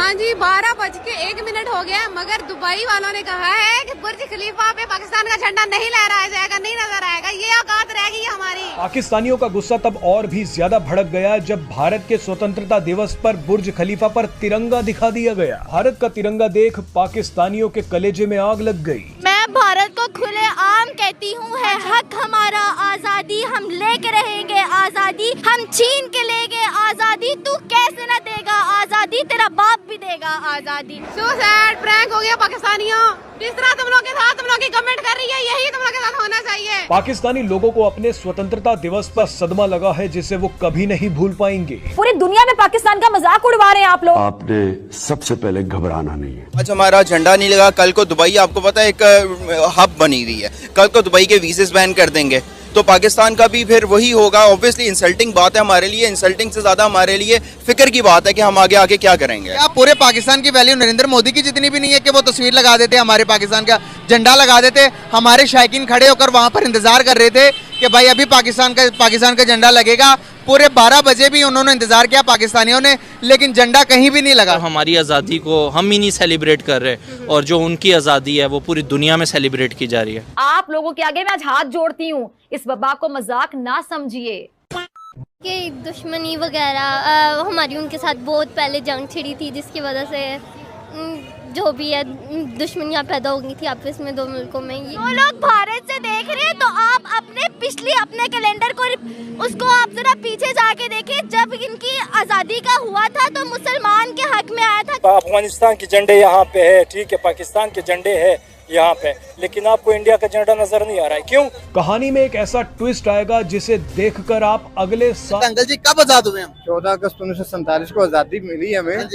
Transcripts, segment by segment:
हाँ जी, 12:01 हो गया, मगर दुबई वालों ने कहा है कि बुर्ज खलीफा पे पाकिस्तान का झंडा नहीं लहराया जाएगा, नहीं नजर आएगा। ये औकात रहेगी हमारी। पाकिस्तानियों का गुस्सा तब और भी ज्यादा भड़क गया जब भारत के स्वतंत्रता दिवस पर बुर्ज खलीफा पर तिरंगा दिखा दिया गया। भारत का तिरंगा देख पाकिस्तानियों के कलेजे में आग लग गई। मैं भारत को खुले आम कहती हूँ, है हक हमारा आजादी, हम लेके रहेंगे आजादी, हम छीन के लेंगे आजादी, तू कैसे न देगा आजादी, तेरा बाप भी देगा आजादी। सो सैड, प्रैंक हो गया पाकिस्तानियों। जिस तरह तुम लोग के साथ तुम लोग की कमेंट कर रही है, यही तुम लोग के साथ होना चाहिए। पाकिस्तानी लोगों को अपने स्वतंत्रता दिवस पर सदमा लगा है जिसे वो कभी नहीं भूल पाएंगे। पूरी दुनिया में पाकिस्तान का मजाक उड़वा रहे हैं आप लोग। आपने सबसे पहले घबराना नहीं है। आज हमारा झंडा नहीं लगा, कल को दुबई आपको पता है एक हब बनी हुई है, कल को दुबई के वीज़े बैन कर देंगे तो पाकिस्तान का भी फिर वही होगा। ऑब्वियसली इंसल्टिंग बात है हमारे लिए, इंसल्टिंग से ज्यादा हमारे लिए फिक्र की बात है कि हम आगे क्या करेंगे। क्या पूरे पाकिस्तान की वैल्यू नरेंद्र मोदी की जितनी भी नहीं है कि वो तस्वीर लगा देते, हमारे पाकिस्तान का झंडा लगा देते। हमारे शायकीन खड़े होकर वहां पर इंतजार कर रहे थे कि भाई अभी पाकिस्तान का झंडा लगेगा। पूरे 12 बजे भी उन्होंने इंतजार किया पाकिस्तानियों ने, लेकिन झंडा कहीं भी नहीं लगा। हमारी आज़ादी को हम ही नहीं सेलिब्रेट कर रहे और जो उनकी आज़ादी है वो पूरी दुनिया में सेलिब्रेट की जा रही है। आप लोगों के आगे मैं आज हाथ जोड़ती हूँ, इस वबा को मजाक ना समझिए। कि दुश्मनी वगैरह हमारी उनके साथ बहुत पहले जंग छिड़ी थी, जिसकी वजह से जो भी है दुश्मनियाँ पैदा हो गई थी आपस में दो मुल्कों में। वो लोग भारत से देख रहे हैं तो आप अपने कैलेंडर को उसको आप जरा पीछे जाके देखें। जब इनकी आज़ादी का हुआ था तो मुसलमान के हक में आया था। अफगानिस्तान के झंडे यहाँ पे है, ठीक है, पाकिस्तान के झंडे है यहाँ पे, लेकिन आपको इंडिया का झंडा नजर नहीं आ रहा है, क्यों? कहानी में एक ऐसा ट्विस्ट आएगा जिसे देखकर आप अगले साल। अंकल जी कब आजाद हुए हम? 14 अगस्त 1947 को आजादी मिली हमें।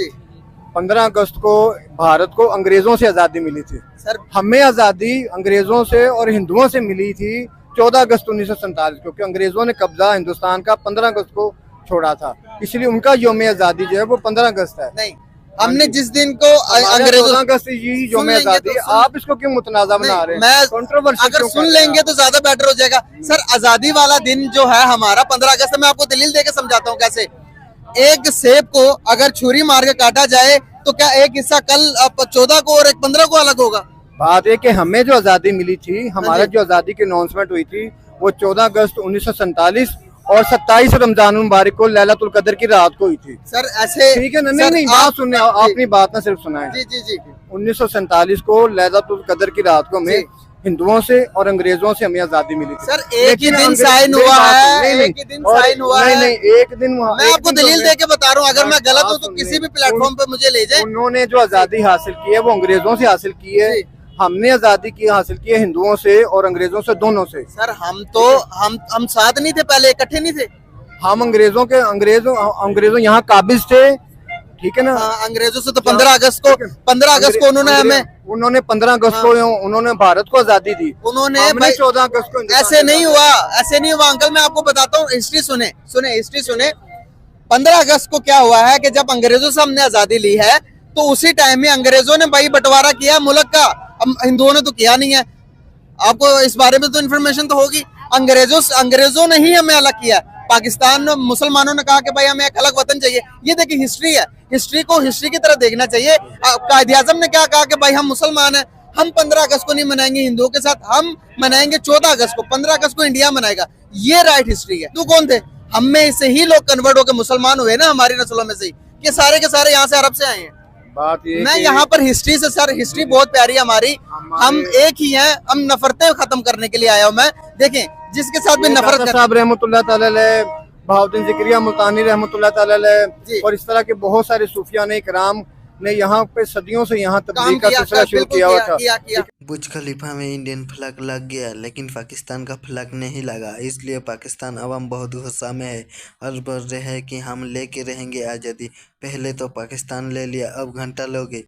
15 अगस्त को भारत को अंग्रेजों से आजादी मिली थी। सर हमें आजादी अंग्रेजों से और हिंदुओं से मिली थी 14 अगस्त 1947 को, क्योंकि अंग्रेजों ने कब्जा हिंदुस्तान का 15 अगस्त को छोड़ा था, इसलिए उनका यौम आजादी जो है वो 15 अगस्त है। नहीं, हमने जिस दिन को अंग्रेजों 14 अगस्त यही यौम आजादी, आप इसको क्यों मुतनाज़ा बना रहे हैं? अगर सुन लेंगे तो ज्यादा बेटर हो जाएगा। सर आजादी वाला दिन जो है हमारा 15 अगस्त, मैं आपको दलील देके समझाता हूँ कैसे। एक सेब को अगर छुरी मार के काटा जाए तो क्या एक हिस्सा कल 14 को और एक 15 को अलग होगा? बात है कि हमें जो आजादी मिली थी, हमारा जो आजादी की अनाउंसमेंट हुई थी वो 14 अगस्त 1947 और 27 रमजान मुबारक को लैलतुल कदर की रात को हुई थी। सर ऐसे ठीक है ना? नहीं बात सुनने, अपनी बात ना सिर्फ सुनाएं। जी 1947 को लैलतुल कदर की रात को हमें हिंदुओं से और अंग्रेजों से हमें आजादी मिली थी। सर एक ही दिन साइन हुआ है, एक ही दिन साइन हुआ है। नहीं, एक दिन मैं आपको दलील दे के बता रहा हूँ, अगर मैं गलत हूँ तो किसी भी प्लेटफॉर्म पे मुझे ले जाए। उन्होंने जो आजादी हासिल की है वो अंग्रेजों से हासिल की है, हमने आजादी की हासिल की है हिंदुओं से और अंग्रेजों से, दोनों से। सर हम साथ नहीं थे, पहले इकट्ठे नहीं थे। हम अंग्रेजों यहाँ काबिज थे, ठीक है ना? अंग्रेजों से तो 15 अगस्त को उन्होंने 15 अगस्त को उन्होंने भारत को आजादी दी। उन्होंने 14 अगस्त को। ऐसे नहीं हुआ अंकल, मैं आपको बताता हूँ, हिस्ट्री सुने। 15 अगस्त को क्या हुआ है कि जब अंग्रेजों से हमने आजादी ली है तो उसी टाइम में अंग्रेजों ने भाई बंटवारा किया मुल्क का, हिंदुओं ने तो किया नहीं है। आपको इस बारे में तो इन्फॉर्मेशन तो होगी। अंग्रेजों ने ही हमें अलग किया। पाकिस्तान मुसलमानों ने कहा कि भाई हमें एक अलग वतन चाहिए। ये देखिए हिस्ट्री है, हिस्ट्री को हिस्ट्री की तरह देखना चाहिए। कायद-ए-आज़म ने क्या कहा कि भाई हम मुसलमान हैं, हम 15 अगस्त को नहीं मनाएंगे हिंदुओं के साथ, हम मनाएंगे 14 अगस्त को, 15 अगस्त को इंडिया मनाएगा। ये राइट हिस्ट्री है। तो कौन थे? हम में से ही लोग कन्वर्ट होकर मुसलमान हुए ना, हमारी नस्लों में से ही, कि सारे के सारे यहाँ से अरब से आए हैं। बात ये मैं यहाँ पर हिस्ट्री से, सर हिस्ट्री बहुत प्यारी है हमारी, हम एक ही हैं, हम नफरतें खत्म करने के लिए आया हूँ मैं। देखें जिसके साथ भी नफरत साहब रहमतुल्लाह तआला अलैह, बहाउद्दीन ज़िक्रिया मुल्तानी रहमतुल्लाह तआला अलैह और इस तरह के बहुत सारे सूफिया ने इकराम ने यहाँ पे सदियों से यहाँ तब्लीग का सिलसिला शुरू किया हुआ था। बुर्ज खलीफा में इंडियन फ्लैग लग गया, लेकिन पाकिस्तान का फ्लैग नहीं लगा, इसलिए पाकिस्तान अवाम बहुत गुस्सा में है और बोल रहे हैं कि हम लेके रहेंगे आज़ादी। पहले तो पाकिस्तान ले लिया, अब घंटा लोगे।